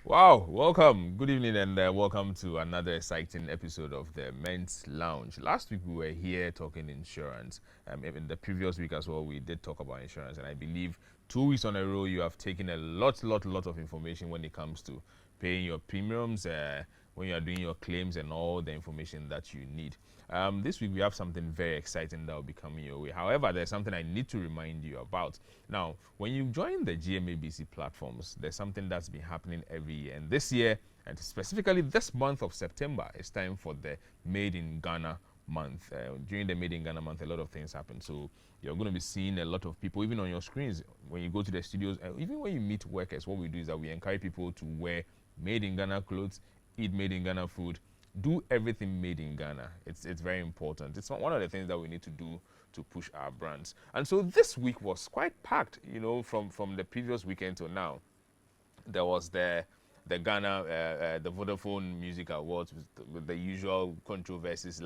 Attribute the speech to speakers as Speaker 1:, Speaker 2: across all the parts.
Speaker 1: Wow, welcome. Good evening and welcome to another exciting episode of the Men's Lounge. Last week we were here talking insurance. In the previous week as well, we did talk about insurance, and I believe 2 weeks on a row you have taken a lot of information when it comes to paying your premiums, when you are doing your claims, and all the information that you need. This week we have something very exciting that will be coming your way. However, there's something I need to remind you about. Now, when you join the GMABC platforms, there's something that's been happening every year. And this year, and specifically this month of September, it's time for the Made in Ghana month. During the Made in Ghana month, a lot of things happen. So you're going to be seeing a lot of people, even on your screens, when you go to the studios, even when you meet workers. What we do is that we encourage people to wear Made in Ghana clothes, eat Made in Ghana food, do everything made in Ghana. It's very important. It's one of the things that we need to do to push our brands. And so this week was quite packed, from the previous weekend to now. There was the Ghana, the Vodafone Music Awards with the usual controversies.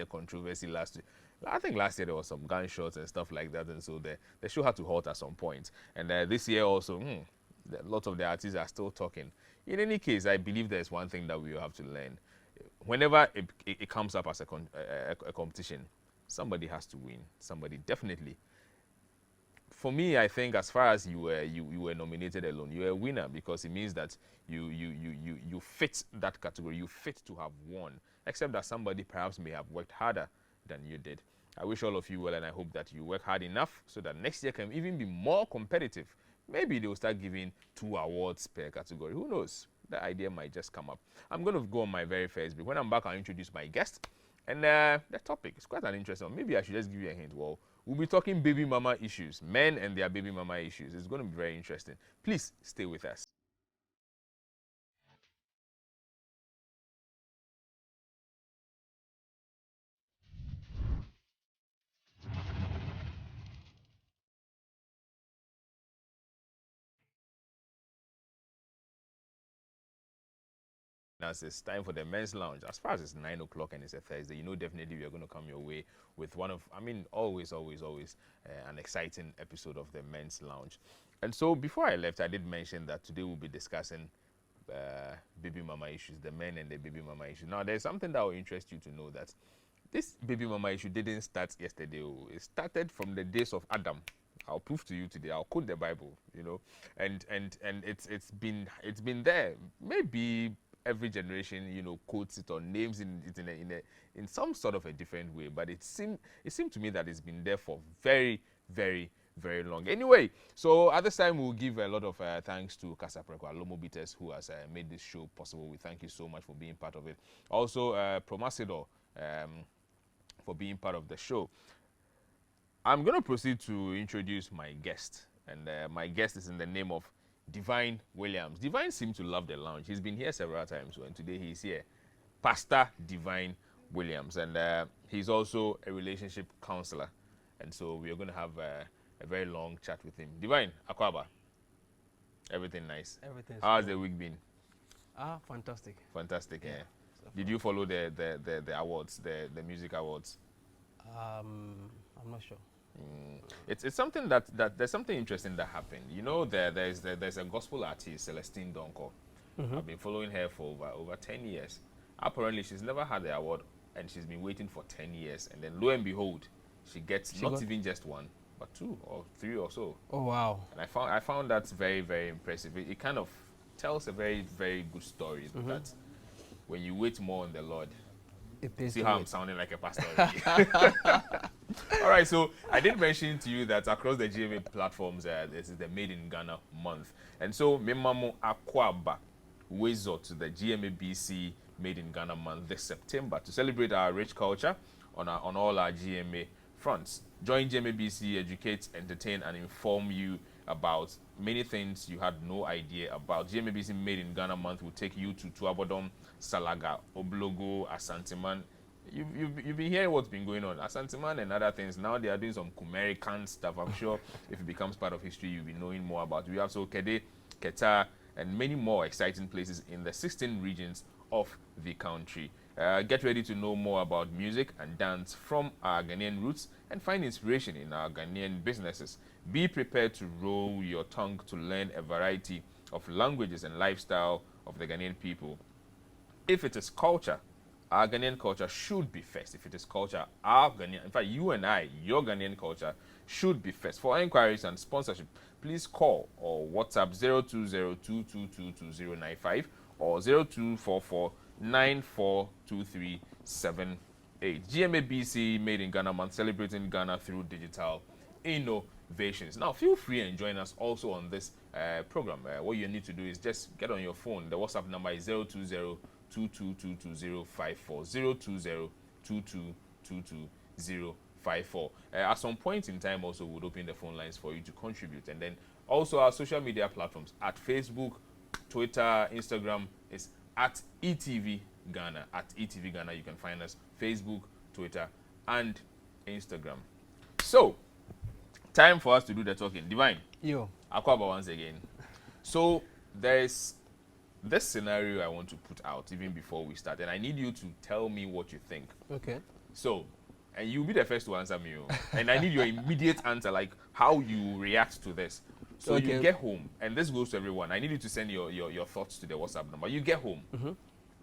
Speaker 1: Controversy last year. I think last year there was some gunshots and stuff like that, and so the show had to halt at some point. And this year also, a lot of the artists are still talking. In any case, I believe there's one thing that we will have to learn. Whenever it comes up as a competition, somebody has to win. Somebody definitely. For me, I think as far as you were nominated alone, you're a winner because it means that you fit that category. You fit to have won, except that somebody perhaps may have worked harder than you did. I wish all of you well, and I hope that you work hard enough so that next year can even be more competitive. Maybe they'll start giving 2 awards per category. Who knows? The idea might just come up. I'm going to go on my very first break. When I'm back, I'll introduce my guest. And the topic is quite an interesting one. Maybe I should just give you a hint. Well, we'll be talking baby mama issues, men and their baby mama issues. It's going to be very interesting. Please stay with us. Now it's time for the men's lounge. As far as it's 9 o'clock and it's a Thursday, definitely we are going to come your way with always an exciting episode of the men's lounge. And so before I left, I did mention that today we'll be discussing baby mama issues, the men and the baby mama issue. Now, there's something that will interest you to know that this baby mama issue didn't start yesterday. It started from the days of Adam. I'll prove to you today. I'll quote the Bible, and it's been there. Maybe every generation, quotes it or names it in some sort of a different way. But it seemed to me that it's been there for very, very, very long. Anyway, so at this time we'll give a lot of thanks to Kasapreko Alomo Bitters, who has made this show possible. We thank you so much for being part of it. Also, Promasidor, for being part of the show. I'm going to proceed to introduce my guest, and my guest is in the name of Divine Williams. Divine seems to love the lounge. He's been here several times, and today he's here. Pastor Divine Williams, and he's also a relationship counselor. And so we are going to have a very long chat with him. Divine, Akwaba, everything nice?
Speaker 2: Everything's
Speaker 1: How's
Speaker 2: cool.
Speaker 1: the week been?
Speaker 2: Fantastic.
Speaker 1: Fantastic, yeah.
Speaker 2: So
Speaker 1: Did you follow the awards, the music awards?
Speaker 2: I'm not sure.
Speaker 1: It's something that there's something interesting that happened. There's a gospel artist, Celestine Donko. I've been following her for over 10 years. Apparently, she's never had the award, and she's been waiting for 10 years. And then, lo and behold, she gets not even just one, but 2 or 3 or so.
Speaker 2: Oh wow.
Speaker 1: And I found that very, very impressive. It kind of tells a very, very good story that when you wait more on the Lord,
Speaker 2: It pays
Speaker 1: see
Speaker 2: to
Speaker 1: how I'm
Speaker 2: wait.
Speaker 1: sounding like a pastor already. All right, so I did mention to you that across the GMA platforms, this is the Made in Ghana month. And so, Memamo Akwaba Wezo to the GMABC Made in Ghana month this September to celebrate our rich culture on all our GMA fronts. Join GMABC, educate, entertain, and inform you about many things you had no idea about. GMABC Made in Ghana month will take you to Tuabodom, Salaga, Oblogo, Asanteman. You've been hearing what's been going on. Asanteman and other things. Now they are doing some Kumerican stuff. I'm sure if it becomes part of history, you'll be knowing more about it. We have so Kede, Keta, and many more exciting places in the 16 regions of the country. Get ready to know more about music and dance from our Ghanaian roots and find inspiration in our Ghanaian businesses. Be prepared to roll your tongue to learn a variety of languages and lifestyle of the Ghanaian people. If it is culture, our Ghanaian culture should be first. If it is culture, our Ghanaian, in fact, you and I, your Ghanaian culture should be first. For inquiries and sponsorship, please call or WhatsApp 02022222095 or 0244942378. GMABC Made in Ghana Month, celebrating Ghana through digital innovations. Now, feel free and join us also on this program. What you need to do is just get on your phone. The WhatsApp number is 02022222054, 02022222054. At some point in time, also, we'll open the phone lines for you to contribute. And then also our social media platforms at Facebook, Twitter, Instagram is at eTVGhana. At eTVGhana, you can find us Facebook, Twitter, and Instagram. So, time for us to do the talking. Divine.
Speaker 2: Yo.
Speaker 1: Akwaba once again. So, there's this scenario I want to put out even before we start, and I need you to tell me what you think.
Speaker 2: Okay.
Speaker 1: So, and you'll be the first to answer me, and I need your immediate answer, like how you react to this. So
Speaker 2: okay.
Speaker 1: You get home, and this goes to everyone. I need you to send your thoughts to the WhatsApp number. You get home,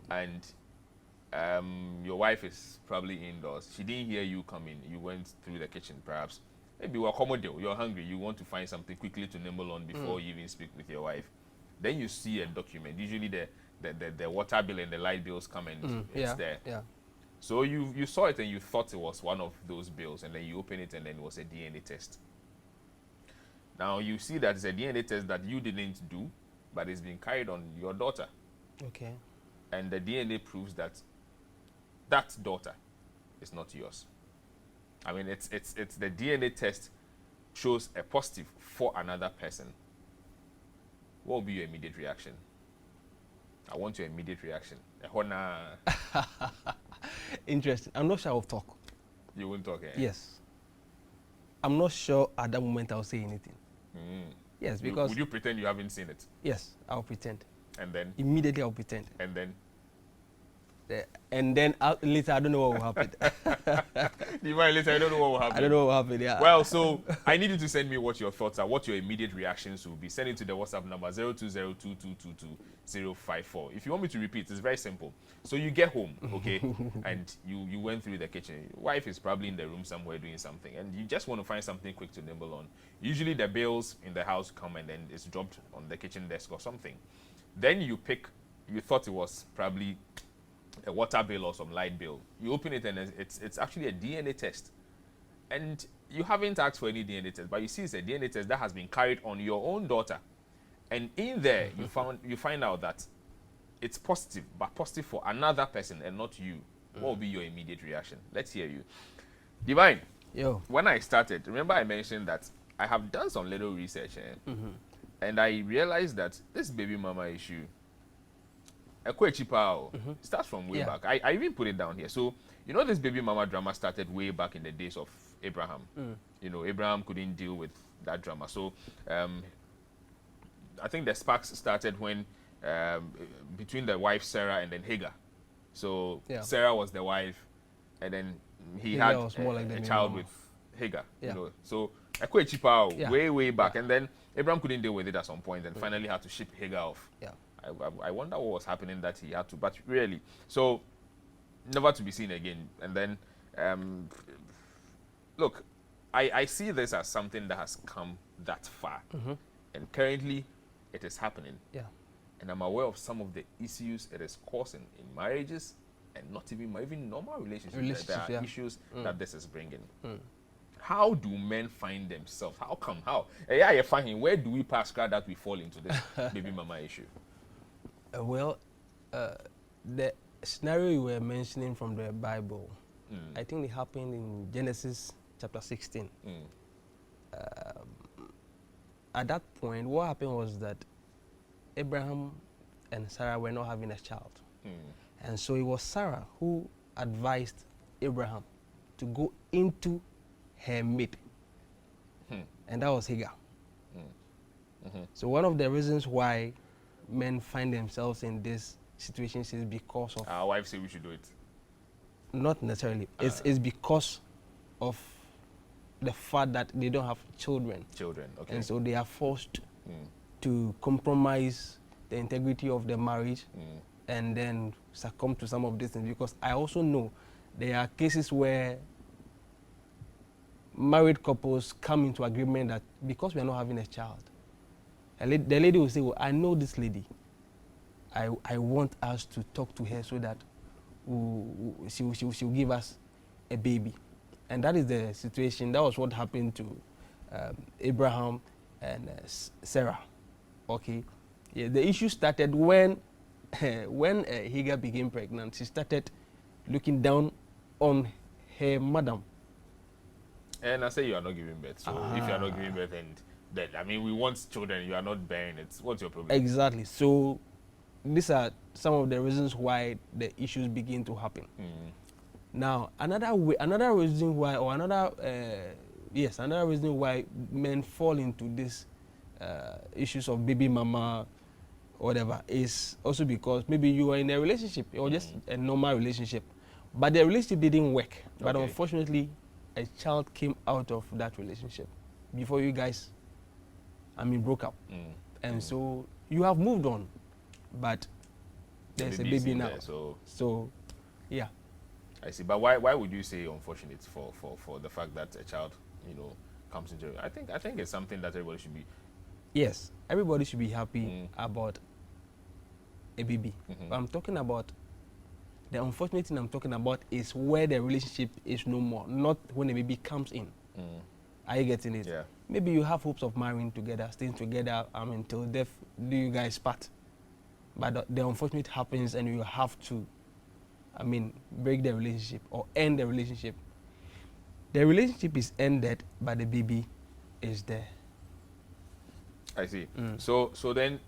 Speaker 1: and your wife is probably indoors. She didn't hear you coming. You went through the kitchen, perhaps. Maybe you're accommodate. You're hungry. You want to find something quickly to nibble on before you even speak with your wife. Then you see a document. Usually the water bill and the light bills come and it's there.
Speaker 2: Yeah.
Speaker 1: So you saw it and you thought it was one of those bills, and then you open it and then it was a DNA test. Now you see that it's a DNA test that you didn't do, but it's been carried on your daughter.
Speaker 2: Okay.
Speaker 1: And the DNA proves that that daughter is not yours. I mean, it's the DNA test shows a positive for another person. What will be your immediate reaction? I want your immediate reaction.
Speaker 2: Interesting. I'm not sure I'll talk.
Speaker 1: You won't talk, eh?
Speaker 2: Yes. I'm not sure at that moment I'll say anything. Yes, because...
Speaker 1: Would you pretend you haven't seen it?
Speaker 2: Yes, I'll pretend.
Speaker 1: And then?
Speaker 2: Immediately I'll pretend.
Speaker 1: And then?
Speaker 2: And then later I don't know what will happen.
Speaker 1: Later I don't know what will happen.
Speaker 2: I don't know what will happen, yeah.
Speaker 1: Well, so I need you to send me what your thoughts are, what your immediate reactions will be. Send it to the WhatsApp number 02022222054. If you want me to repeat, it's very simple. So you get home, okay, and you went through the kitchen. Your wife is probably in the room somewhere doing something, and you just want to find something quick to nibble on. Usually the bills in the house come and then it's dropped on the kitchen desk or something. Then you thought it was probably a water bill or some light bill. You open it and it's actually a DNA test. And you haven't asked for any DNA test, but you see it's a DNA test that has been carried on your own daughter. And in there, you find out that it's positive, but positive for another person and not you. What will be your immediate reaction? Let's hear you. Divine,
Speaker 2: Yo.
Speaker 1: When I started, remember I mentioned that I have done some little research, and I realized that this baby mama issue, starts from way back. I even put it down here. So, you know, this baby mama drama started way back in the days of Abraham. You know, Abraham couldn't deal with that drama. So, I think the sparks started when, between the wife Sarah and then Hagar. So, Sarah was the wife, and then he had a child with Hagar. You know, so, way back. And then Abraham couldn't deal with it at some point and finally had to ship Hagar off. I wonder what was happening that he had to, but really, so never to be seen again. And then, look, I see this as something that has come that far, and currently it is happening. And I'm aware of some of the issues it is causing in marriages, and not even normal relationships. There are issues that this is bringing. How do men find themselves? How come? How? You find him. Where do we pass that we fall into this baby mama issue?
Speaker 2: The scenario you were mentioning from the Bible, I think it happened in Genesis chapter 16. At that point, what happened was that Abraham and Sarah were not having a child. And so it was Sarah who advised Abraham to go into her mate. And that was Hagar. So one of the reasons why men find themselves in these situations is because of...
Speaker 1: Our wives say we should do it.
Speaker 2: Not necessarily. It's because of the fact that they don't have children.
Speaker 1: Okay.
Speaker 2: And so they are forced to compromise the integrity of the marriage and then succumb to some of these things, because I also know there are cases where married couples come into agreement that because we are not having a child, the lady will say, well, I know this lady. I want us to talk to her so that she'll give us a baby. And that is the situation. That was what happened to Abraham and Sarah. Okay. Yeah, the issue started when Hagar became pregnant. She started looking down on her madam.
Speaker 1: And I say you are not giving birth. So if you are not giving birth, and that, I mean, we want children, you are not bearing it. What's your problem?
Speaker 2: Exactly. So these are some of the reasons why the issues begin to happen. Now, another reason why men fall into these issues of baby mama, whatever, is also because maybe you were in a relationship or just a normal relationship, but the relationship didn't work. But unfortunately, a child came out of that relationship before you guys, broke up. And so you have moved on, but there's a baby now.
Speaker 1: There,
Speaker 2: so, yeah.
Speaker 1: I see. But why would you say unfortunate for the fact that a child, comes into it? I think it's something that everybody should be.
Speaker 2: Yes, everybody should be happy about a baby. But I'm talking about, the unfortunate thing I'm talking about is where the relationship is no more, not when a baby comes in. Are you getting it?
Speaker 1: Yeah.
Speaker 2: Maybe you have hopes of marrying together, staying together, until death do you guys part. But the unfortunate happens and you have to, break the relationship or end the relationship. The relationship is ended, but the baby is there.
Speaker 1: I see. So then,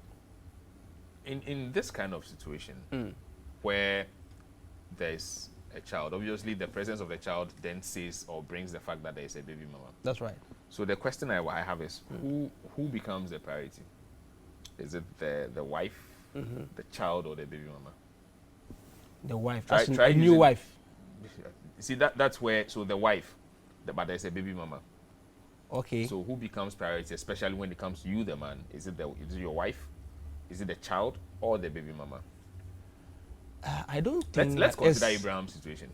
Speaker 1: in this kind of situation, where there's a child, obviously the presence of the child then says or brings the fact that there is a baby mama.
Speaker 2: That's right.
Speaker 1: So the question I have is, who becomes the priority? Is it the wife, the child, or the baby mama?
Speaker 2: The wife.
Speaker 1: Try
Speaker 2: a new wife.
Speaker 1: See, that's where, so the wife, but there's a baby mama.
Speaker 2: Okay.
Speaker 1: So who becomes priority, especially when it comes to you, the man? Is it your wife? Is it the child or the baby mama?
Speaker 2: I don't think.
Speaker 1: Let's consider Abraham's situation.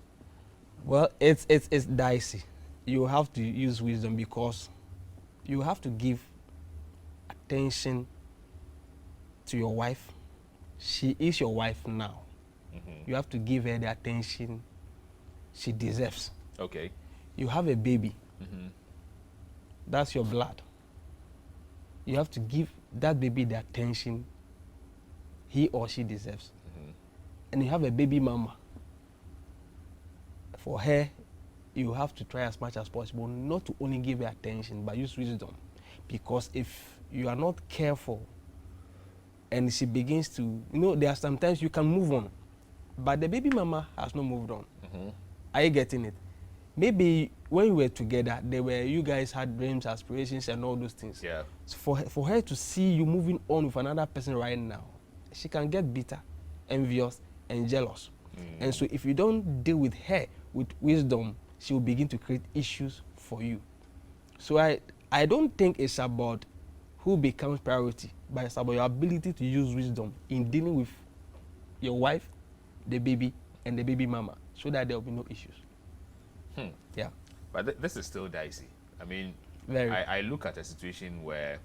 Speaker 2: Well, it's dicey. You have to use wisdom, because you have to give attention to your wife. She is your wife now. You have to give her the attention she deserves.
Speaker 1: Okay.
Speaker 2: You have a baby. That's your blood. You have to give that baby the attention he or she deserves. And you have a baby mama. For her, you have to try as much as possible not to only give her attention, but use wisdom. Because if you are not careful and she begins to, there are sometimes you can move on, but the baby mama has not moved on. Are you getting it? Maybe when you were together, you guys had dreams, aspirations, and all those things.
Speaker 1: Yeah.
Speaker 2: So for her to see you moving on with another person right now, she can get bitter, envious, and jealous. And so if you don't deal with her with wisdom, she will begin to create issues for you. So I don't think it's about who becomes priority, but it's about your ability to use wisdom in dealing with your wife, the baby, and the baby mama, so that there will be no issues. Yeah.
Speaker 1: But this is still dicey. I mean,
Speaker 2: Very.
Speaker 1: I look at a situation where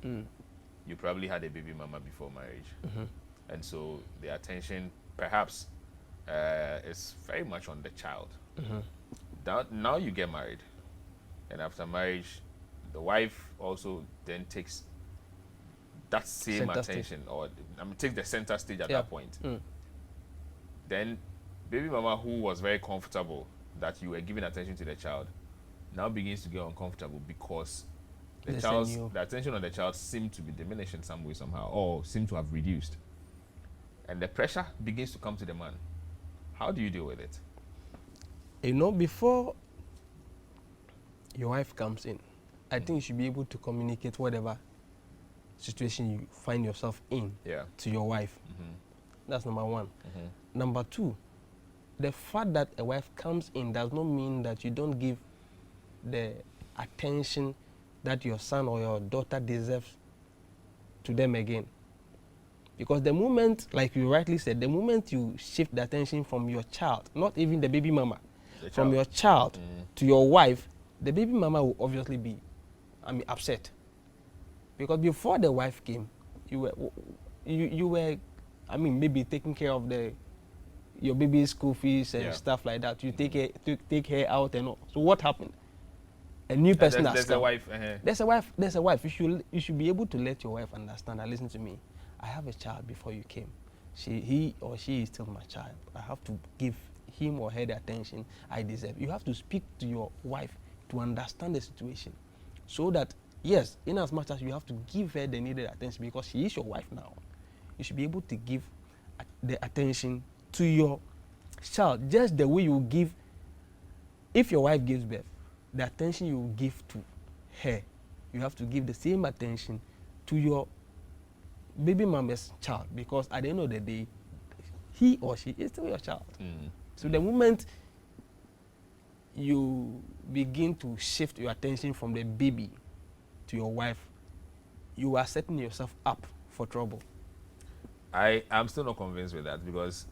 Speaker 1: you probably had a baby mama before marriage. And so the attention perhaps is very much on the child. Now you get married. And after marriage, the wife also then takes that same
Speaker 2: Center
Speaker 1: attention, or take the center stage at
Speaker 2: Yeah.
Speaker 1: that point. Then baby mama, who was very comfortable that you were giving attention to the child, now begins to get uncomfortable because the attention on the child seemed to be diminished in some way, somehow, or seemed to have reduced. And the pressure begins to come to the man. How do you deal with it?
Speaker 2: Before your wife comes in, I think you should be able to communicate whatever situation you find yourself in to your wife. That's number one. Number two, the fact that a wife comes in does not mean that you don't give the attention that your son or your daughter deserves to them again. Because the moment, like you rightly said, the moment you shift the attention from your child, not even the baby mama, from your child to your wife, the baby mama will obviously be, upset. Because before the wife came, you were, maybe taking care of your baby's school fees and stuff like that. You take her out and all. So what happened? A new person has come. There's a wife. There's a wife. You should be able to let your wife understand and listen to me. I have a child before you came. He or she is still my child. I have to give him or her the attention I deserve. You have to speak to your wife to understand the situation, so that yes, in as much as you have to give her the needed attention because she is your wife now, you should be able to give the attention to your child just the way you give. If your wife gives birth, the attention you give to her, you have to give the same attention to your baby mama's child, because at the end of the day, he or she is still your child. So the moment you begin to shift your attention from the baby to your wife, you are setting yourself up for trouble.
Speaker 1: I'm still not convinced with that, because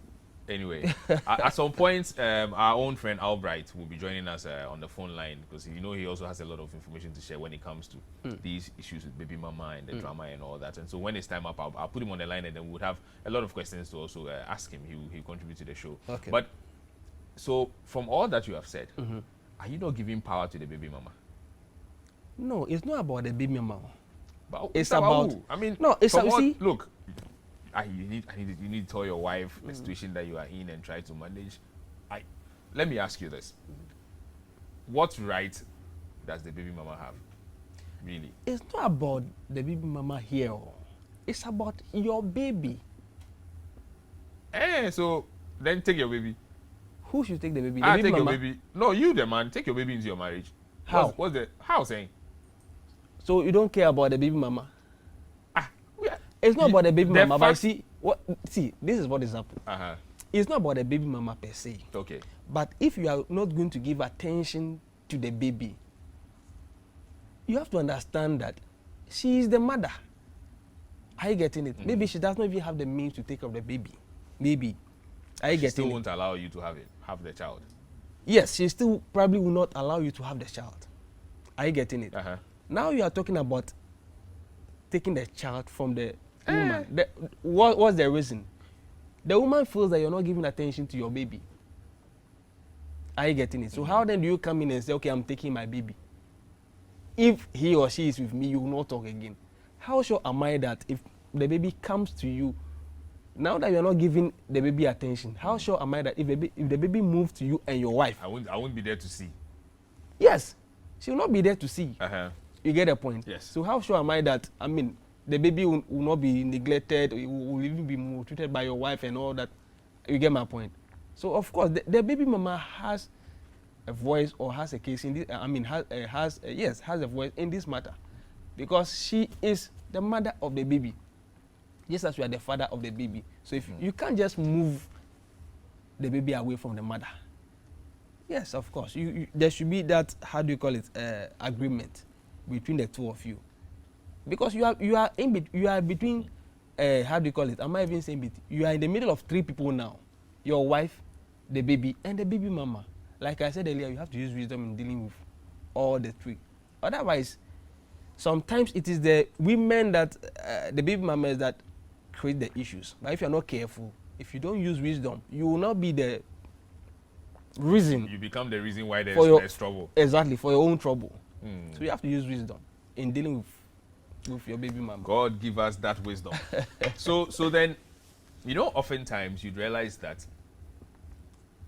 Speaker 1: anyway, at some point, our own friend Albright will be joining us on the phone line, because he also has a lot of information to share when it comes to these issues with baby mama and the drama and all that. And so when it's time up, I'll put him on the line, and then we'll have a lot of questions to also ask him. He'll contribute to the show.
Speaker 2: Okay.
Speaker 1: But so from all that you have said, are you not giving power to the baby mama?
Speaker 2: No, it's not about the baby mama.
Speaker 1: But
Speaker 2: it's about
Speaker 1: who? I mean,
Speaker 2: no, it's
Speaker 1: look. You need to tell your wife the situation that you are in and try to manage. Let me ask you this: what right does the baby mama have, really?
Speaker 2: It's not about the baby mama here. It's about your baby.
Speaker 1: So then take your baby.
Speaker 2: Who should take the baby?
Speaker 1: Take your baby. No, you the man. Take your baby into your marriage.
Speaker 2: How?
Speaker 1: How saying?
Speaker 2: So you don't care about the baby mama? It's not about the baby mama, but see, this is what is happening. It's not about the baby mama per se.
Speaker 1: Okay.
Speaker 2: But if you are not going to give attention to the baby, you have to understand that she is the mother. Are you getting it? Maybe she does not even have the means to take care of the baby. Maybe. Are you getting it? She
Speaker 1: still won't allow you to have the child.
Speaker 2: Yes, she still probably will not allow you to have the child. Are you getting it? Now you are talking about taking the child from the woman. What's the reason? The woman feels that you're not giving attention to your baby. Are you getting it? So how then do you come in and say, okay, I'm taking my baby? If he or she is with me, you will not talk again. How sure am I that if the baby comes to you, now that you're not giving the baby attention, how sure am I that if the baby moves to you and your wife?
Speaker 1: I won't be there to see.
Speaker 2: Yes. She will not be there to see. You get the point?
Speaker 1: Yes.
Speaker 2: So how sure am I that, the baby will not be neglected, will even be treated by your wife and all that? You get my point? So of course, the baby mama has a voice, or has a case in this, has a voice in this matter, because she is the mother of the baby, just as you are the father of the baby. So if you can't just move the baby away from the mother. Yes, of course. There should be that, agreement between the two of you, because you are between, am I even saying you are in the middle of three people now: your wife, the baby, and the baby mama. Like I said earlier, you have to use wisdom in dealing with all the three. Otherwise, sometimes it is the women that the baby mamas that create the issues. But if you are not careful, if you don't use wisdom, you will not be the reason.
Speaker 1: You become the reason why there's trouble.
Speaker 2: Exactly, for your own trouble. So you have to use wisdom in dealing with your baby mama.
Speaker 1: God give us that wisdom. so then, oftentimes you'd realize that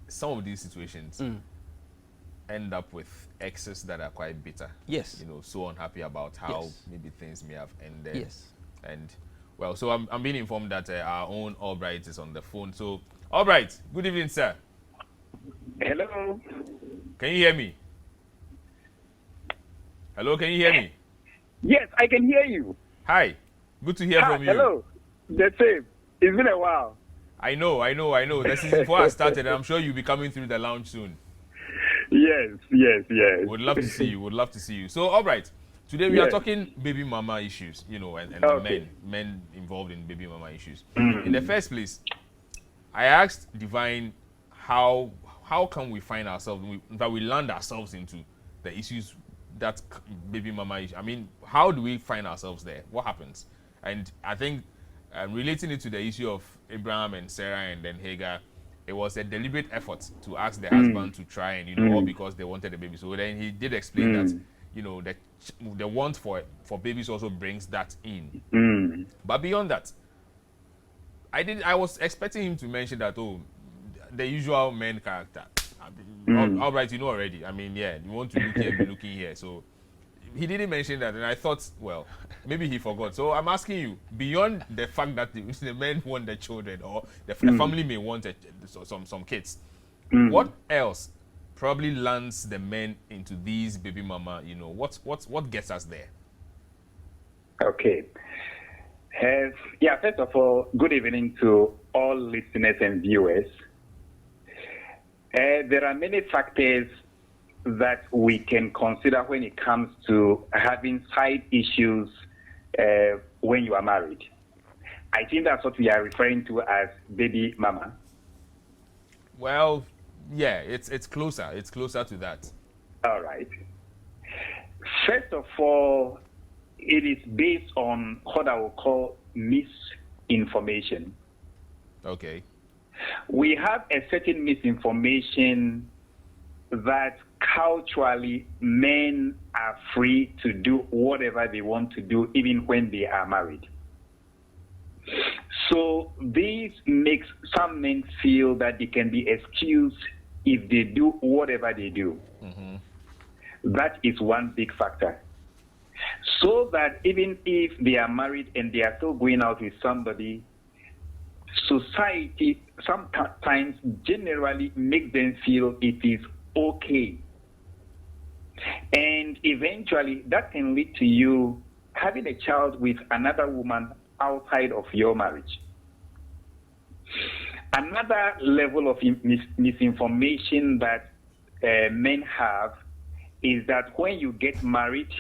Speaker 1: some of these situations end up with exes that are quite bitter.
Speaker 2: Yes.
Speaker 1: So unhappy about how maybe things may have ended.
Speaker 2: Yes.
Speaker 1: And well, so I'm being informed that our own Albright is on the phone. So Albright, good evening, sir.
Speaker 3: Hello.
Speaker 1: Can you hear me? Hello, can you hear me?
Speaker 3: Yes, I can hear you.
Speaker 1: Hi. Good to hear from you.
Speaker 3: Hello. The same. It's been a while.
Speaker 1: I know. The season 4 has started, and I'm sure you'll be coming through the lounge soon.
Speaker 3: Yes.
Speaker 1: Would love to see you. So, all right. Today we are
Speaker 3: Yes.
Speaker 1: talking baby mama issues, you know, and
Speaker 3: Okay.
Speaker 1: men involved in baby mama issues. In the first place, I asked Divine how can we find ourselves, in fact we land ourselves into the issues that baby mama issue. I mean, how do we find ourselves there? What happens? And I think relating it to the issue of Abraham and Sarah and then Hagar, it was a deliberate effort to ask the husband to try and, you know, all because they wanted a baby. So then he did explain that, you know, the want for babies also brings that in. But beyond that, I was expecting him to mention that, oh, the usual men character. All right, you know already. I mean, yeah, you want to look here, be looking here. So he didn't mention that, and I thought, well, maybe he forgot. So I'm asking you, beyond the fact that the men want the children, or the family may want some kids, what else probably lands the men into these baby mama? You know, what gets us there?
Speaker 3: Okay. Yeah, first of all, good evening to all listeners and viewers. There are many factors that we can consider when it comes to having side issues when you are married. I think that's what we are referring to as baby mama.
Speaker 1: Well, yeah, it's closer. It's closer to that.
Speaker 3: All right. First of all, it is based on what I will call misinformation.
Speaker 1: Okay.
Speaker 3: We have a certain misinformation that culturally men are free to do whatever they want to do even when they are married. So this makes some men feel that they can be excused if they do whatever they do. That is one big factor. So that even if they are married and they are still going out with somebody, society sometimes generally makes them feel it is okay. And eventually that can lead to you having a child with another woman outside of your marriage. Another level of misinformation that men have is that when you get married,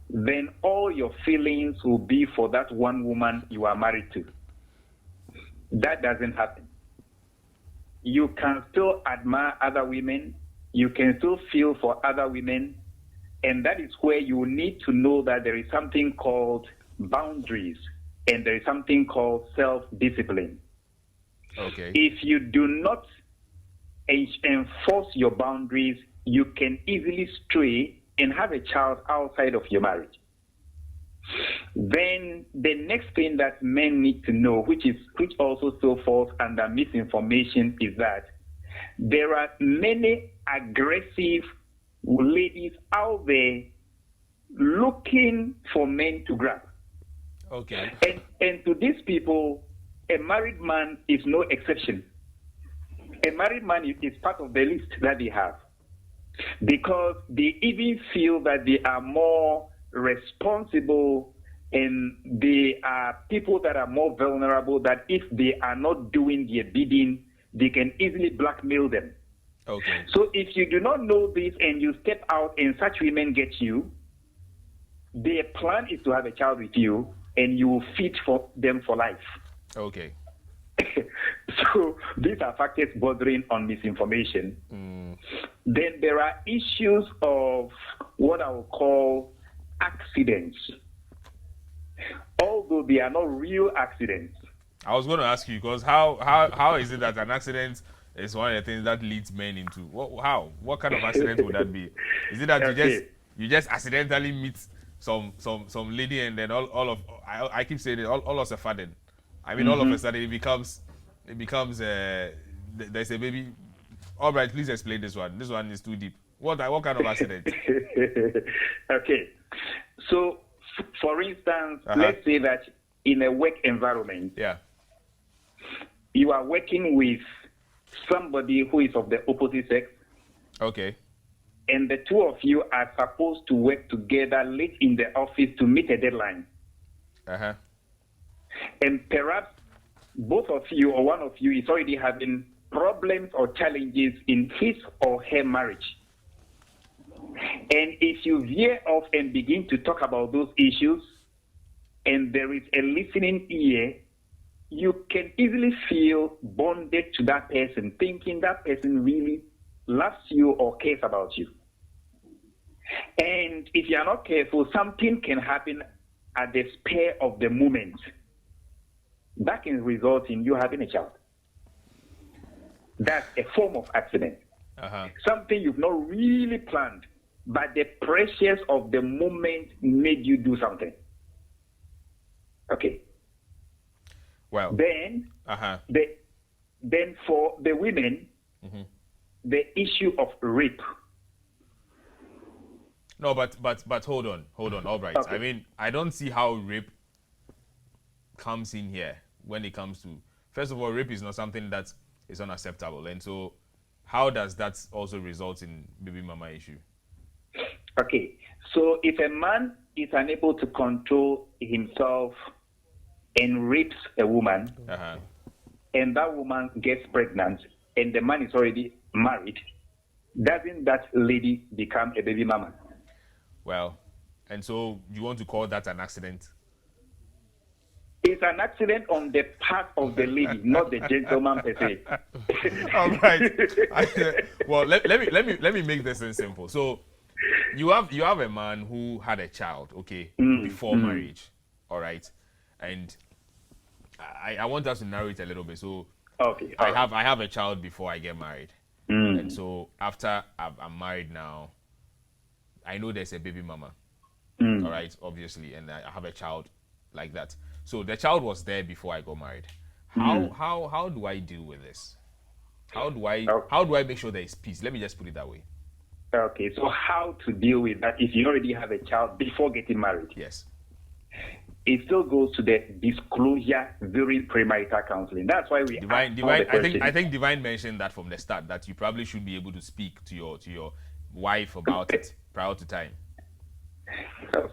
Speaker 3: then all your feelings will be for that one woman you are married to. That doesn't happen. You can still admire other women, you can still feel for other women, and that is where you need to know that there is something called boundaries and there is something called self-discipline.
Speaker 1: Okay.
Speaker 3: If you do not enforce your boundaries, you can easily stray and have a child outside of your marriage. Then the next thing that men need to know, which also still falls under misinformation, is that there are many aggressive ladies out there looking for men to grab.
Speaker 1: Okay.
Speaker 3: And to these people, a married man is no exception. A married man is part of the list that they have, because they even feel that they are more responsible and they are people that are more vulnerable, that if they are not doing their bidding, they can easily blackmail them.
Speaker 1: Okay.
Speaker 3: So if you do not know this and you step out and such women get you, their plan is to have a child with you and you will feed for them for life.
Speaker 1: Okay.
Speaker 3: So these are factors bordering on misinformation. Then there are issues of what I would call accidents. Although they are not real accidents.
Speaker 1: I was going to ask you, because how is it that an accident is one of the things that leads men into what kind of accident would that be? Is it that you just accidentally meet some lady and then I keep saying it, all of a sudden, I mean all of a sudden it becomes there's a baby. All right, please explain this one. This one is too deep. What kind of accident?
Speaker 3: Okay, so for instance, let's say that in a work environment, you are working with somebody who is of the opposite sex.
Speaker 1: Okay.
Speaker 3: And the two of you are supposed to work together late in the office to meet a deadline. And perhaps both of you or one of you is already having problems or challenges in his or her marriage. And if you veer off and begin to talk about those issues, and there is a listening ear, you can easily feel bonded to that person, thinking that person really loves you or cares about you. And if you are not careful, something can happen at the spur of the moment that can result in you having a child. That's a form of accident. Something you've not really planned, but the pressures of the moment made you do something. Okay.
Speaker 1: Well.
Speaker 3: Then, then for the women, the issue of rape.
Speaker 1: No, but hold on. All right.
Speaker 3: Okay.
Speaker 1: I mean, I don't see how rape comes in here when it comes to. First of all, rape is not something that is unacceptable, and so how does that also result in baby mama issue?
Speaker 3: Okay, so if a man is unable to control himself and rapes a woman, and that woman gets pregnant, and the man is already married, doesn't that lady become a baby mama?
Speaker 1: Well, and so you want to call that an accident?
Speaker 3: It's an accident on the part of the lady, not the gentleman per se.
Speaker 1: All right. Well, let me make this thing simple. So you have a man who had a child, okay, before marriage, all right, and I want us to narrow it a little bit. So
Speaker 3: okay,
Speaker 1: I have a child before I get married, and so after I'm married now, I know there's a baby mama, all right, obviously, and I have a child like that. So the child was there before I got married. How do I deal with this? How do I make sure there is peace? Let me just put it that way.
Speaker 3: Okay, so how to deal with that if you already have a child before getting married?
Speaker 1: Yes.
Speaker 3: It still goes to the disclosure during premarital counseling. That's why we
Speaker 1: Divine. I think Divine mentioned that from the start, that you probably should be able to speak to your wife about it prior to time.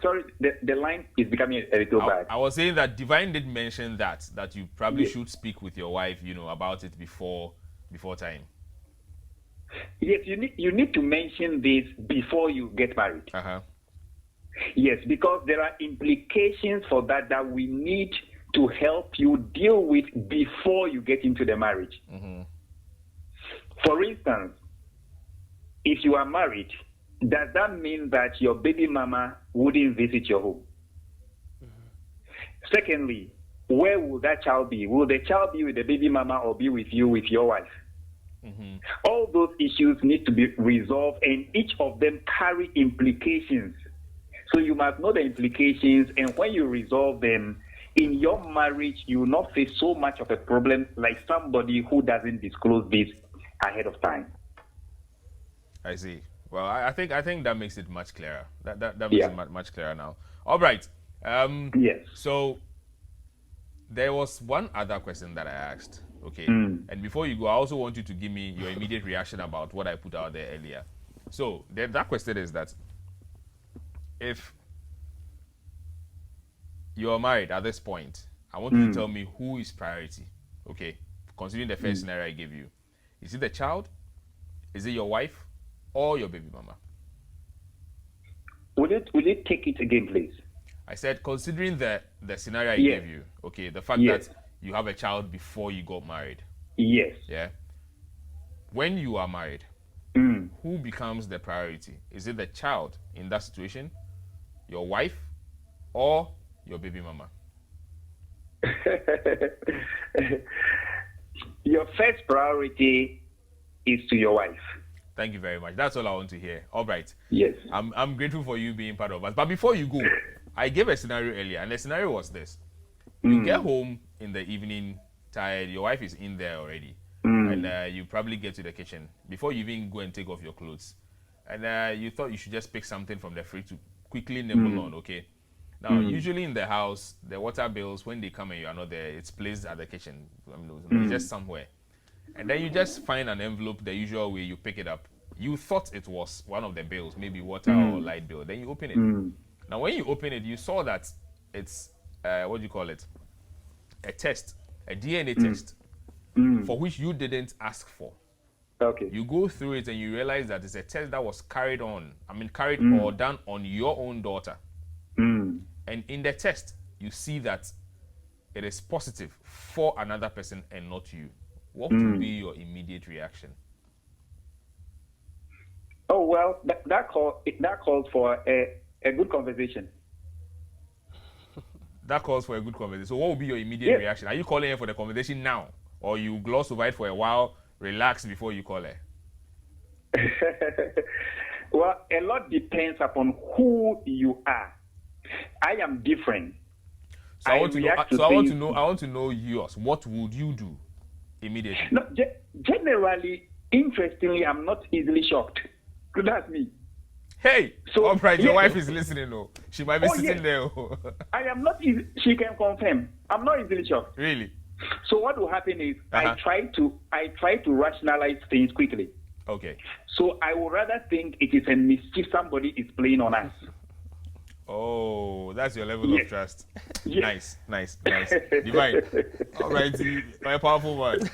Speaker 3: Sorry, the line is becoming a little bad.
Speaker 1: I was saying that Divine did mention that you probably should speak with your wife, about it before time.
Speaker 3: Yes, you need to mention this before you get married. Yes, because there are implications for that we need to help you deal with before you get into the marriage. For instance, if you are married, does that mean that your baby mama wouldn't visit your home? Secondly, where will that child be? Will the child be with the baby mama or be with you, with your wife? All those issues need to be resolved, and each of them carry implications. So you must know the implications, and when you resolve them, in your marriage, you will not face so much of a problem like somebody who doesn't disclose this ahead of time.
Speaker 1: I see. Well, I think that makes it much clearer. That makes it much clearer now. All right.
Speaker 3: Yes.
Speaker 1: So there was one other question that I asked. Okay. And before you go, I also want you to give me your immediate reaction about what I put out there earlier. So that question is that if you are married at this point, I want you to tell me who is priority. Okay. Considering the first scenario I gave you, is it the child? Is it your wife? Or your baby mama?
Speaker 3: Will you take it again, please?
Speaker 1: I said, considering the scenario I gave you, okay, the fact that you have a child before you got married.
Speaker 3: Yes.
Speaker 1: Yeah. When you are married, who becomes the priority? Is it the child in that situation, your wife, or your baby mama?
Speaker 3: Your first priority is to your wife.
Speaker 1: Thank you very much. That's all I want to hear. All right.
Speaker 3: Yes.
Speaker 1: I'm grateful for you being part of us. But before you go, I gave a scenario earlier, and the scenario was this. You get home in the evening, tired, your wife is in there already, and you probably get to the kitchen before you even go and take off your clothes. And you thought you should just pick something from the fridge to quickly nibble on, okay? Now, usually in the house, the water bills, when they come and you are not there, it's placed at the kitchen. It's just somewhere. And then you just find an envelope the usual way, you pick it up. You thought it was one of the bills, maybe water or light bill. Then you open it. Now, when you open it, you saw that it's, what do you call it? A test, a DNA test, for which you didn't ask for.
Speaker 3: Okay.
Speaker 1: You go through it and you realize that it's a test that was carried or done on your own daughter.
Speaker 3: Mm.
Speaker 1: And in the test, you see that it is positive for another person and not you. What would be your immediate reaction?
Speaker 3: Oh, well, that calls for a good conversation.
Speaker 1: That calls for a good conversation. So what would be your immediate reaction? Are you calling her for the conversation now? Or you gloss over it for a while, relax before you call her?
Speaker 3: Well, a lot depends upon who you are. I am different.
Speaker 1: So I want to know yours. What would you do immediately?
Speaker 3: No, generally, interestingly, I'm not easily shocked. That's me.
Speaker 1: Hey,
Speaker 3: So,
Speaker 1: all right, your
Speaker 3: yes.
Speaker 1: wife is listening. Oh, she might be sitting there. Oh.
Speaker 3: I am not easy. She can confirm. I'm not easily shocked.
Speaker 1: Really?
Speaker 3: So what will happen is I try to rationalize things quickly.
Speaker 1: Okay.
Speaker 3: So I would rather think it is a mischief somebody is playing on us.
Speaker 1: Oh, that's your level of trust.
Speaker 3: Yes.
Speaker 1: Nice. Divine. All right, my powerful word.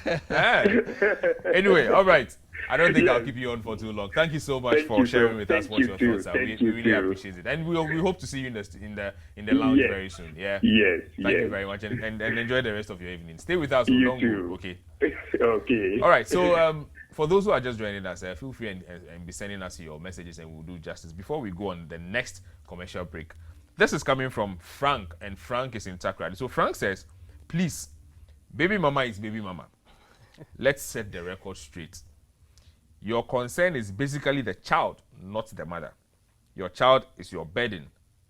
Speaker 1: Anyway, all right. I don't think I'll keep you on for too long. Thank you so much for sharing with us what your thoughts are. We really appreciate it, and we hope to see you in the lounge very soon. Yeah.
Speaker 3: Yes.
Speaker 1: Thank you very much, and enjoy the rest of your evening. Stay with us. Don't go. Okay.
Speaker 3: Okay.
Speaker 1: All right. So for those who are just joining us, feel free and be sending us your messages, and we'll do justice. Before we go on the next commercial break, this is coming from Frank, and Frank is in Takrady. So Frank says, please, baby mama is baby mama. Let's set the record straight. Your concern is basically the child, not the mother. Your child is your burden,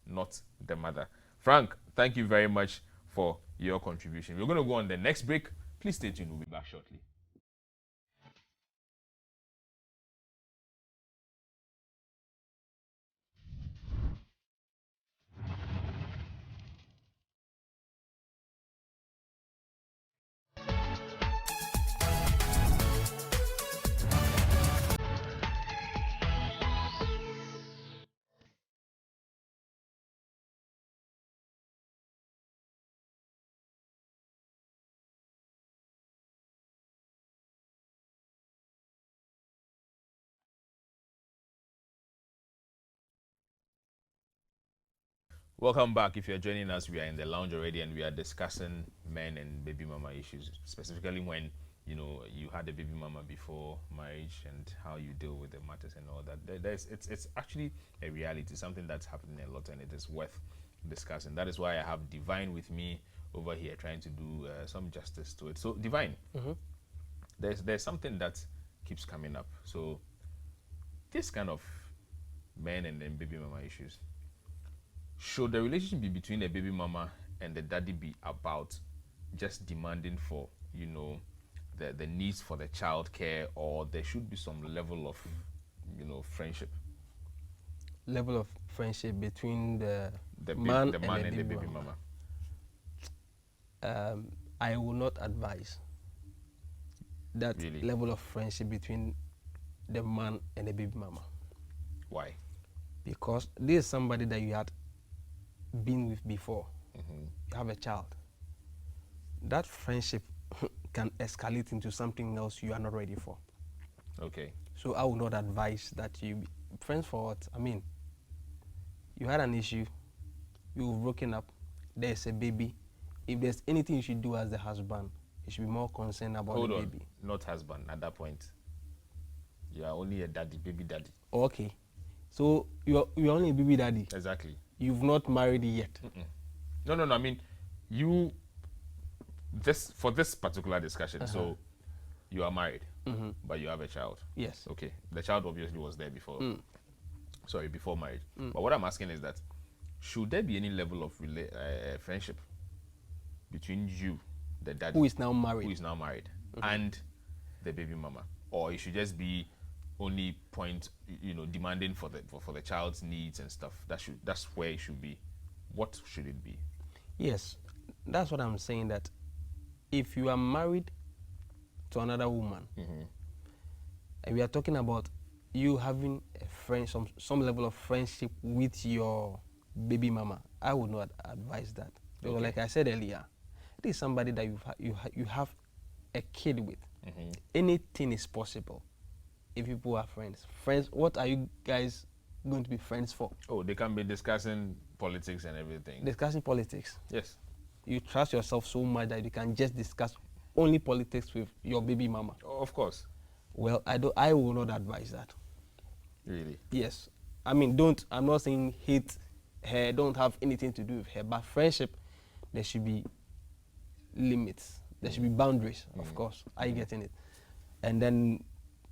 Speaker 1: not the mother. Frank, thank you very much for your contribution. We're going to go on the next break. Please stay tuned. We'll be back shortly. Welcome back. If you're joining us, we are in the lounge already, and we are discussing men and baby mama issues, specifically when you had a baby mama before marriage and how you deal with the matters and all that. It's actually a reality, something that's happening a lot, and it is worth discussing. That is why I have Divine with me over here, trying to do some justice to it. So, Divine, there's something that keeps coming up. So, this kind of men and baby mama issues. Should the relationship be between a baby mama and the daddy be about just demanding for, the needs for the child care, or there should be some level of, friendship?
Speaker 2: Level of friendship between the
Speaker 1: man
Speaker 2: man
Speaker 1: and the baby mama.
Speaker 2: I will not advise that level of friendship between the man and the baby mama.
Speaker 1: Why?
Speaker 2: Because this is somebody that you had been with before. You have a child. That friendship can escalate into something else you are not ready for.
Speaker 1: Okay.
Speaker 2: So I would not advise that you be friends for what? I mean, you had an issue, you've broken up, there's a baby. If there's anything you should do as the husband, you should be more concerned about the baby.
Speaker 1: Not husband at that point. You are only a daddy, baby daddy.
Speaker 2: Okay. So you're only a baby daddy.
Speaker 1: Exactly.
Speaker 2: You've not married yet.
Speaker 1: No. I mean, for this particular discussion. So, you are married, but you have a child.
Speaker 2: Yes.
Speaker 1: Okay. The child obviously was there before. Sorry, before marriage. But what I'm asking is that, should there be any level of friendship between you, the daddy,
Speaker 2: who is now married,
Speaker 1: and the baby mama, or it should just be only demanding for the child's needs and stuff? That's where it should be. What should it be?
Speaker 2: Yes, that's what I'm saying, that if you are married to another woman, and we are talking about you having a friend, some level of friendship with your baby mama, I would not advise that. Because like I said earlier, it is somebody that you have a kid with. Anything is possible. if people are friends. Friends, what are you guys going to be friends for?
Speaker 1: Oh, they can be discussing politics and everything.
Speaker 2: Discussing politics.
Speaker 1: Yes.
Speaker 2: You trust yourself so much that you can just discuss only politics with your baby mama.
Speaker 1: Oh, of course.
Speaker 2: Well, I will not advise that.
Speaker 1: Really?
Speaker 2: Yes. I mean, I'm not saying hate her, don't have anything to do with her, but friendship, there should be limits. There should be boundaries, of course. Are you getting it? And then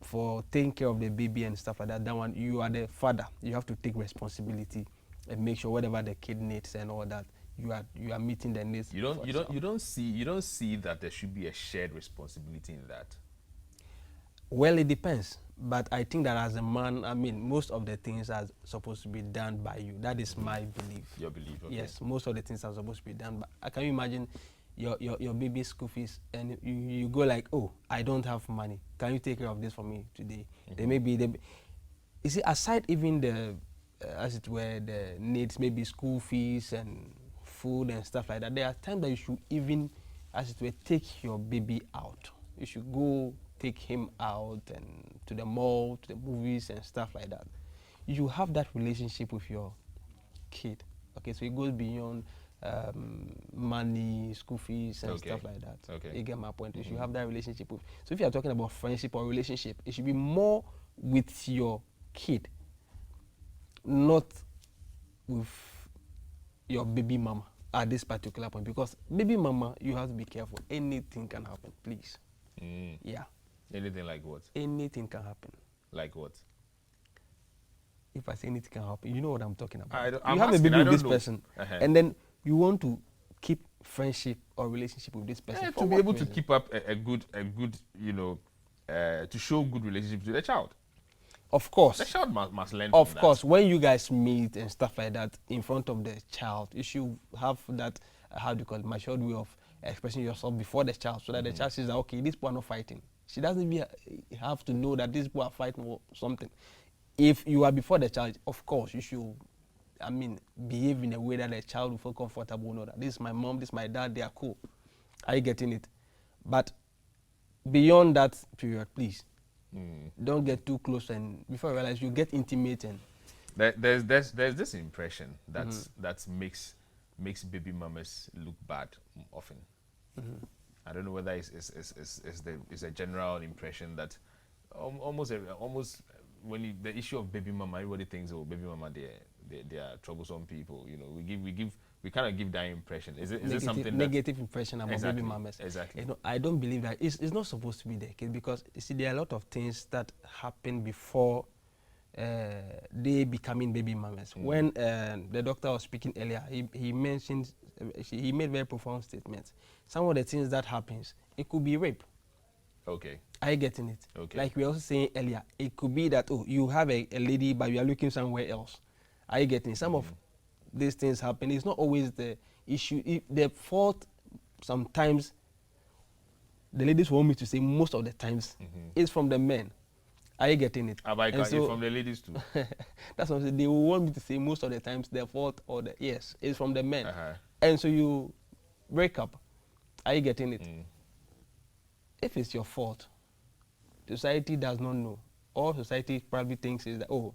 Speaker 2: for taking care of the baby and stuff like that, that one, you are the father. You have to take responsibility and make sure whatever the kid needs and all that, you are meeting the needs.
Speaker 1: You don't see that there should be a shared responsibility in that.
Speaker 2: Well, it depends. But I think that as a man, I mean, most of the things are supposed to be done by you. That is my belief.
Speaker 1: Your belief, okay.
Speaker 2: Yes, most of the things are supposed to be done. But can you imagine your baby's school fees and you go like, oh, I don't have money. Can you take care of this for me today? Then maybe you see, aside even the, as it were, the needs, maybe school fees and food and stuff like that, there are times that you should even, as it were, take your baby out. You should go take him out and to the mall, to the movies and stuff like that. You have that relationship with your kid. Okay, so it goes beyond money, school fees and stuff like that.
Speaker 1: Okay.
Speaker 2: You get my point? You should have that relationship with. So if you are talking about friendship or relationship, it should be more with your kid, not with your baby mama at this particular point. Because baby mama, you have to be careful. Anything can happen, please. Yeah.
Speaker 1: Anything like what?
Speaker 2: Anything can happen.
Speaker 1: Like what?
Speaker 2: If I say anything can happen, you know what I'm talking about.
Speaker 1: You
Speaker 2: have a baby with this person,
Speaker 1: and
Speaker 2: then you want to keep friendship or relationship with this person.
Speaker 1: To be able to keep up a good, you know, to show good relationship to the child.
Speaker 2: Of course.
Speaker 1: The child must learn
Speaker 2: Of
Speaker 1: from
Speaker 2: course,
Speaker 1: that.
Speaker 2: when you guys meet and stuff like that in front of the child, you should have that, how do you call it, matured way of expressing yourself before the child, so that the child says that, okay, these people are not fighting. She doesn't even have to know that these people are fighting or something. If you are before the child, of course, you should, I mean, behave in a way that the child will feel comfortable, know that this is my mom, this is my dad, they are cool. Are you getting it? But beyond that period, please, don't get too close, and before you realize, you get intimate. And
Speaker 1: there's this impression that makes baby mamas look bad often. I don't know whether it's a general impression that almost when the issue of baby mama, everybody thinks, oh, baby mama, they are troublesome people. You know, we kind of give that impression. Is it something
Speaker 2: negative impression about
Speaker 1: exactly,
Speaker 2: baby mamas?
Speaker 1: Exactly.
Speaker 2: You know, I don't believe that it's not supposed to be the case, because you see, there are a lot of things that happen before they becoming baby mamas. When the doctor was speaking earlier, he mentioned, he made very profound statements. Some of the things that happens, it could be rape.
Speaker 1: Okay.
Speaker 2: Are you getting it?
Speaker 1: Okay.
Speaker 2: Like we were also saying earlier, it could be that, oh, you have a lady, but you are looking somewhere else. Are you getting it? Some of these things happen. It's not always the issue. The fault, sometimes, the ladies want me to say most of the times, is from the men. Are you getting it?
Speaker 1: So, from the ladies too.
Speaker 2: That's what I'm saying. They will want me to say most of the times the fault or the yes is from the men. And so you break up. Are you getting it? If it's your fault, society does not know. All society probably thinks is that, oh,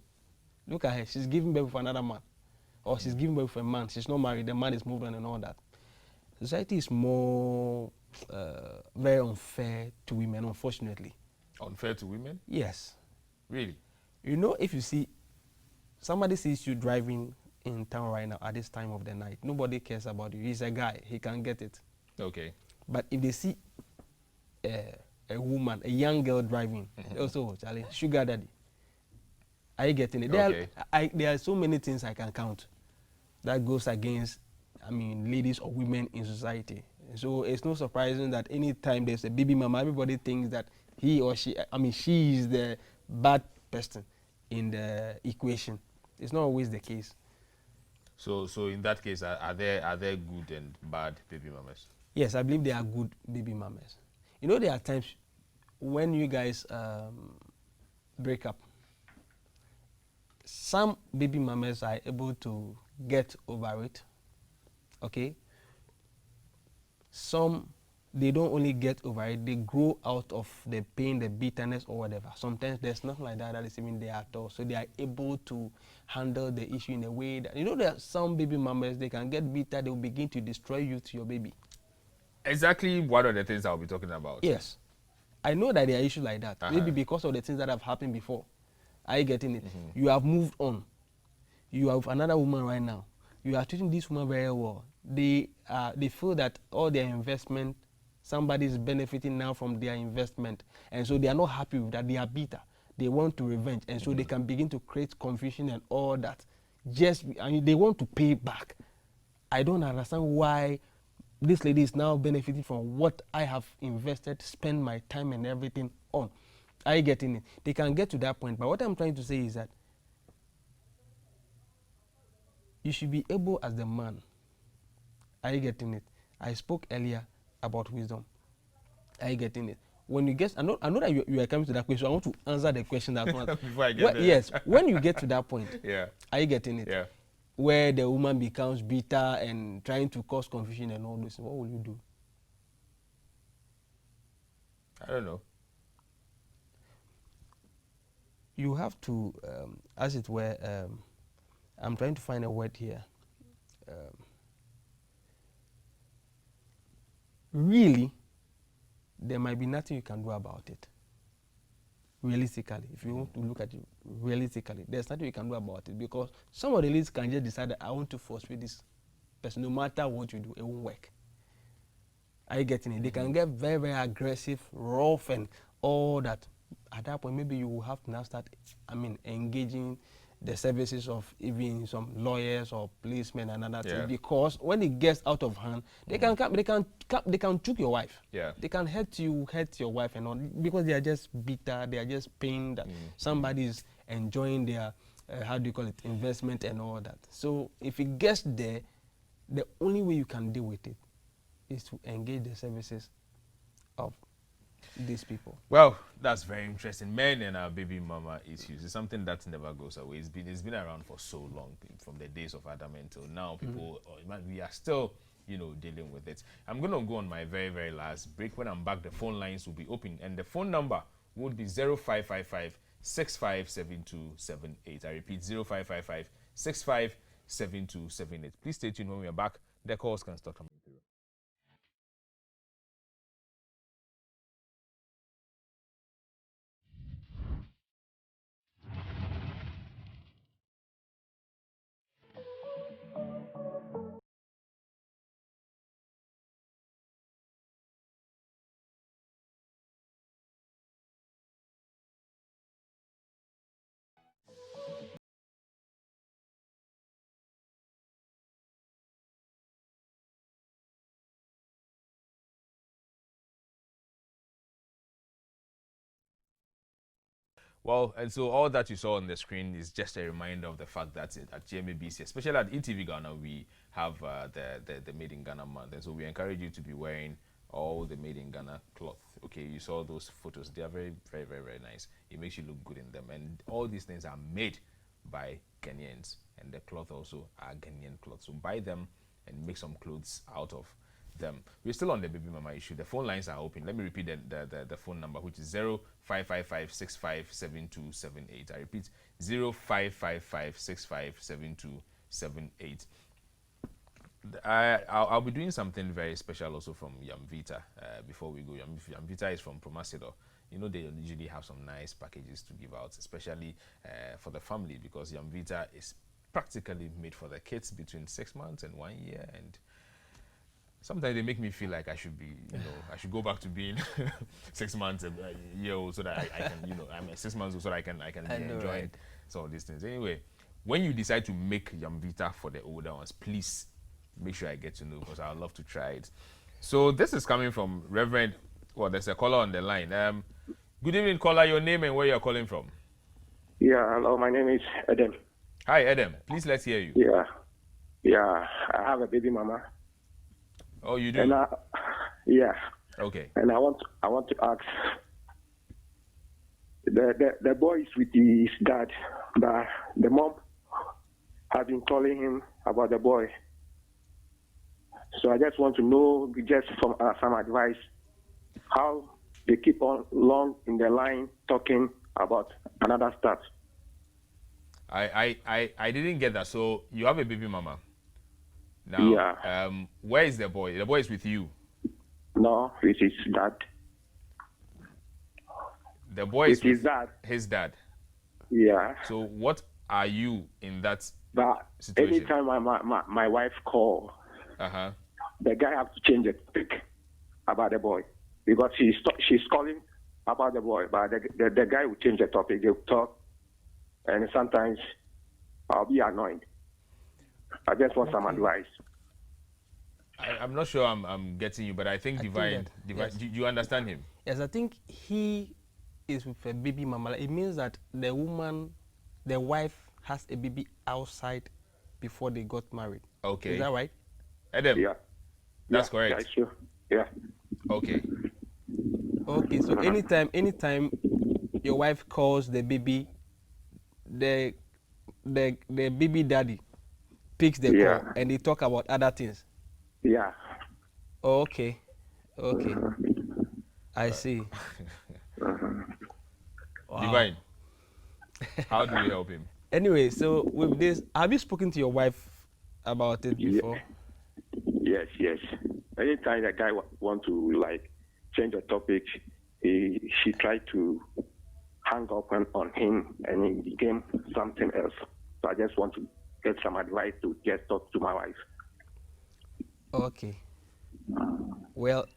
Speaker 2: look at her, she's giving birth with another man. Or she's giving birth with a man, she's not married, the man is moved on and all that. Society is more very unfair to women, unfortunately.
Speaker 1: Unfair to women?
Speaker 2: Yes.
Speaker 1: Really?
Speaker 2: You know, if you see, somebody sees you driving in town right now at this time of the night, nobody cares about you. He's a guy, he can get it.
Speaker 1: Okay.
Speaker 2: But if they see a woman, a young girl driving, also, Charlie, sugar daddy. Are you getting it? There are so many things I can count that goes against, I mean, ladies or women in society. So it's no surprising that anytime there's a baby mama, everybody thinks that he or she, I mean, she is the bad person in the equation. It's not always the case.
Speaker 1: So in that case, are there good and bad baby mamas?
Speaker 2: Yes, I believe there are good baby mamas. You know, there are times when you guys break up, some baby mamas are able to get over it, okay? Some they don't only get over it, they grow out of the pain, the bitterness, or whatever. Sometimes there's nothing like that is even there at all. So they are able to handle the issue in a way that, there are some baby mamas, they can get bitter, they will begin to destroy you to your baby.
Speaker 1: Exactly one of the things I'll be talking about.
Speaker 2: Yes. I know that there are issues like that. Maybe because of the things that have happened before. Are you getting it? You have moved on. You have another woman right now. You are treating this woman very well. They feel that all their investment, somebody is benefiting now from their investment, and so they are not happy with that. They are bitter. They want to revenge, and so they can begin to create confusion and all that. They want to pay back. I don't understand why this lady is now benefiting from what I have invested, spend my time and everything on. Are you getting it? They can get to that point, but what I'm trying to say is that you should be able as the man. Are you getting it? I spoke earlier about wisdom. Are you getting it? When you get, I know that you are coming to that question. I want to answer the question that one.
Speaker 1: Before I get there.
Speaker 2: Yes, when you get to that point,
Speaker 1: Yeah.
Speaker 2: are you getting it?
Speaker 1: Yeah.
Speaker 2: Where the woman becomes bitter and trying to cause confusion and all this, what will you do?
Speaker 1: I don't know.
Speaker 2: You have to, as it were, I'm trying to find a word here. Really, there might be nothing you can do about it. Realistically, if you want to look at it realistically, there's nothing you can do about it, because some of the ladies can just decide that I want to frustrate this person. No matter what you do, it won't work. Are you getting it? They can get very, very aggressive, rough, and all that. At that point, maybe you will have to now start, engaging the services of even some lawyers or policemen and other things, because when it gets out of hand, they can choke your wife.
Speaker 1: Yeah.
Speaker 2: They can hurt your wife and all, because they are just bitter, they are just pained that somebody is enjoying their investment and all that. So if it gets there, the only way you can deal with it is to engage the services of these people.
Speaker 1: Well, that's very interesting. Men and our baby mama issues is something that never goes away. It's been around for so long, from the days of Adam until now. People, we are still, dealing with it. I'm gonna go on my very, very last break. When I'm back, the phone lines will be open, and the phone number would be 0555 657278. I repeat, 0555 657278. Please stay tuned. When we are back, the calls can start coming through. Well, and so all that you saw on the screen is just a reminder of the fact that at GMABC, especially at eTVGhana, we have the Made in Ghana month. And so we encourage you to be wearing all the Made in Ghana cloth. Okay, you saw those photos. They are very, very, very, very nice. It makes you look good in them. And all these things are made by Ghanaians. And the cloth also are Ghanaian cloth. So buy them and make some clothes out of them. We're still on the baby mama issue. The phone lines are open. Let me repeat the phone number, which is 0555 657278. I repeat, 0555 657278. I'll be doing something very special also from Yamvita before we go. Yamvita is from Promasidor. They usually have some nice packages to give out, especially for the family, because Yamvita is practically made for the kids between 6 months and 1 year. And sometimes they make me feel like I should be, I should go back to being 6 months, a year old, so that I can, I'm 6 months old, so that I can be enjoying some of these things. Anyway, when you decide to make Yamvita for the older ones, please make sure I get to know, because I'd love to try it. So this is coming from Reverend. Well, there's a caller on the line. Good evening, caller. Your name and where you're calling from?
Speaker 4: Yeah, hello. My name is Adam.
Speaker 1: Hi, Adam. Please, let's hear you.
Speaker 4: Yeah. I have a baby mama.
Speaker 1: Oh, you do?
Speaker 4: And yeah.
Speaker 1: Okay.
Speaker 4: And I want to ask. The boy is with his dad, but the mom has been calling him about the boy. So I just want to know, just some advice, how they keep on long in the line talking about another stuff.
Speaker 1: I didn't get that. So you have a baby mama. Now,
Speaker 4: Yeah.
Speaker 1: Where is the boy? The boy is with you.
Speaker 4: No, it is dad.
Speaker 1: The boy is
Speaker 4: It is
Speaker 1: with
Speaker 4: dad.
Speaker 1: his dad.
Speaker 4: Yeah.
Speaker 1: So what are you in that
Speaker 4: But
Speaker 1: situation?
Speaker 4: anytime my wife call, the guy have to change the topic about the boy because she's calling about the boy, but the guy will change the topic. They'll talk, and sometimes I'll be annoyed. I just want some advice.
Speaker 1: I'm not sure I'm getting you, but I think Divine,
Speaker 2: yes.
Speaker 1: do you understand him?
Speaker 2: Yes, I think he is with a baby mama. It means that the wife has a baby outside before they got married.
Speaker 1: Okay.
Speaker 2: Is that right?
Speaker 1: Adam?
Speaker 4: Yeah.
Speaker 1: That's
Speaker 4: yeah,
Speaker 1: correct.
Speaker 4: Yeah, sure. Yeah.
Speaker 1: Okay.
Speaker 2: Okay, so anytime your wife calls the baby, the baby daddy picks the call and they talk about other things.
Speaker 4: Yeah.
Speaker 2: Oh, okay. I see. Wow.
Speaker 1: Divine, how do we help him?
Speaker 2: Anyway, so with this, have you spoken to your wife about it before?
Speaker 4: Yes. Anytime the guy want to change the topic, she tried to hang up on him, and it became something else. So I just want to get some advice to just talk to my wife.
Speaker 2: Okay. Well,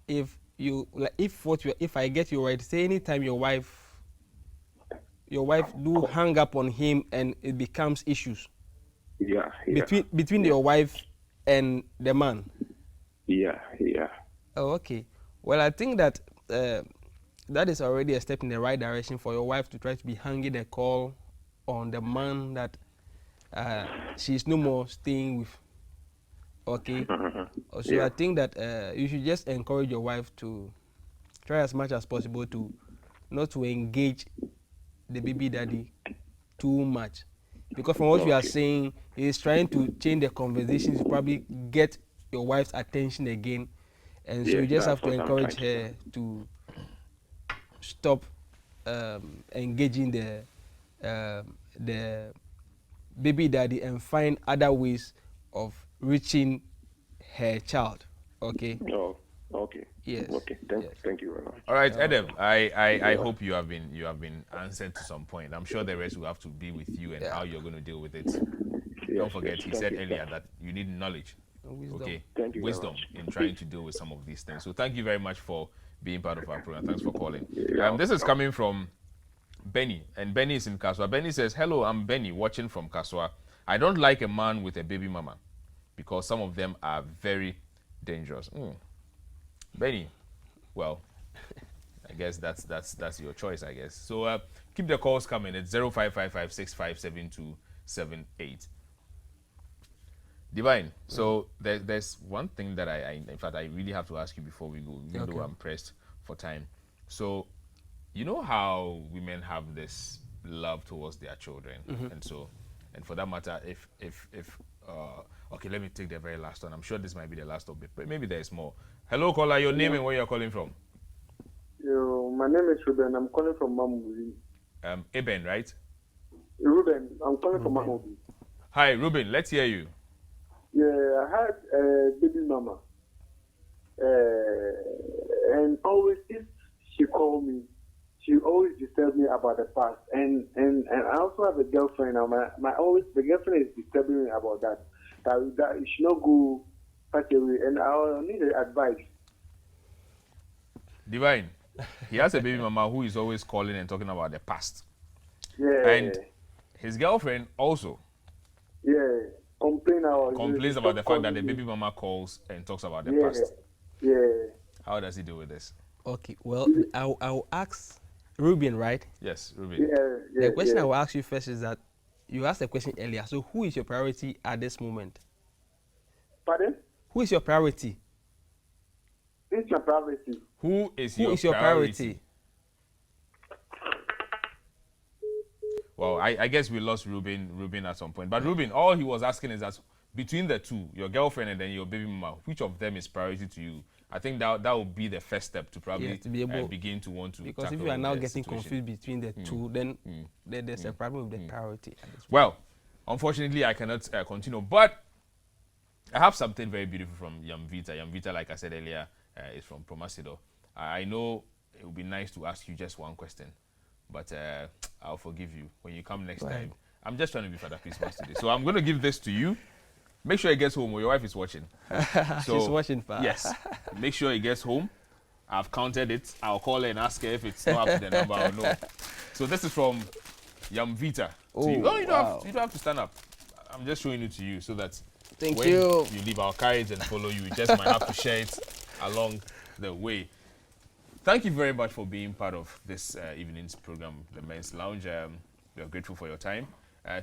Speaker 2: if I get you right, say anytime your wife do hang up on him and it becomes issues.
Speaker 4: Yeah.
Speaker 2: Between your wife and the man.
Speaker 4: Yeah.
Speaker 2: Oh, okay. Well, I think that that is already a step in the right direction for your wife to try to be hanging a call on the man that she's no more staying with. Okay. So I think that you should just encourage your wife to try as much as possible to not to engage the baby daddy too much, because from what you are saying, he's trying to change the conversation to probably get your wife's attention again, and so you just have to encourage her to stop engaging the baby daddy and find other ways of reaching her child. Okay.
Speaker 4: Oh, okay.
Speaker 2: Yes.
Speaker 4: Okay. Thank you very much.
Speaker 1: All right, Adam. I hope you have been answered to some point. I'm sure the rest will have to be with you and how you're going to deal with it. Don't forget, he said earlier that you need knowledge.
Speaker 2: Wisdom.
Speaker 1: Okay.
Speaker 4: Thank you very
Speaker 1: Wisdom
Speaker 4: much.
Speaker 1: in trying to deal with some of these things. So thank you very much for being part of our program. Thanks for calling.
Speaker 4: Yeah.
Speaker 1: This is coming from Benny, and Benny is in Kaswa. Benny says, "Hello, I'm Benny, watching from Kaswa. I don't like a man with a baby mama because some of them are very dangerous." Benny, well, I guess that's your choice, I guess. So keep the calls coming. It's 0555657278. Divine. So there's one thing that I in fact I really have to ask you before we go, even though I'm pressed for time. So you know how women have this love towards their children, and for that matter, if okay, let me take the very last one. I'm sure this might be the last of it, but maybe there is more. Hello, caller. Your name and where you're calling from?
Speaker 5: My name is Ruben. I'm calling from Mamubi.
Speaker 1: Eben, right?
Speaker 5: Ruben, I'm calling from Mamubi.
Speaker 1: Hi, Ruben. Let's hear you.
Speaker 5: Yeah, I had a baby mama, and always if she called me, she always disturbed me about the past. And I also have a girlfriend now. The girlfriend is disturbing me about that. That it should not go such a way. And I need advice.
Speaker 1: Divine, he has a baby mama who is always calling and talking about the past.
Speaker 5: Yeah.
Speaker 1: And his girlfriend also.
Speaker 5: Yeah.
Speaker 1: Complains about the fact that the baby mama calls and talks about the past.
Speaker 5: Yeah.
Speaker 1: How does he deal with this?
Speaker 2: Okay. Well, I'll ask Ruben, right?
Speaker 1: Yes, Ruben.
Speaker 5: Yeah.
Speaker 2: The question I will ask you first is that you asked a question earlier. So who is your priority at this moment?
Speaker 5: Pardon?
Speaker 2: Who is your priority?
Speaker 5: It's your priority.
Speaker 1: Who is
Speaker 2: Who
Speaker 1: your
Speaker 2: is your priority?
Speaker 1: Well, I guess we lost Ruben at some point. But Ruben, all he was asking is that between the two, your girlfriend and then your baby mama, which of them is priority to you? I think that would be the first step to probably
Speaker 2: to be able,
Speaker 1: begin to want to.
Speaker 2: Because if you are now getting confused between the two, then there's a problem with the priority.
Speaker 1: Well, unfortunately, I cannot continue, but I have something very beautiful from Yamvita. Yamvita, like I said earlier, is from Promasido. I know it would be nice to ask you just one question, but I'll forgive you when you come next time. I'm just trying to be Father Christmas today. So I'm going to give this to you. Make sure it gets home or your wife is watching.
Speaker 2: So, she's watching, Pa.
Speaker 1: Yes. Make sure it gets home. I've counted it. I'll call her and ask her if it's not up to the number or no. So this is from Yamvita.
Speaker 2: Oh,
Speaker 1: you don't have to stand up. I'm just showing it to you so that
Speaker 2: when
Speaker 1: you leave our cards and follow you, just might have to share it along the way. Thank you very much for being part of this evening's program, the Men's Lounge. We are grateful for your time.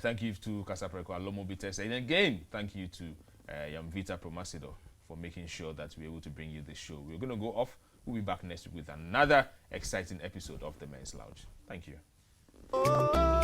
Speaker 1: Thank you to Kasapreko Alomo Bites. And again, thank you to Yamvita Promasido for making sure that we're able to bring you this show. We're going to go off. We'll be back next week with another exciting episode of the Men's Lounge. Thank you.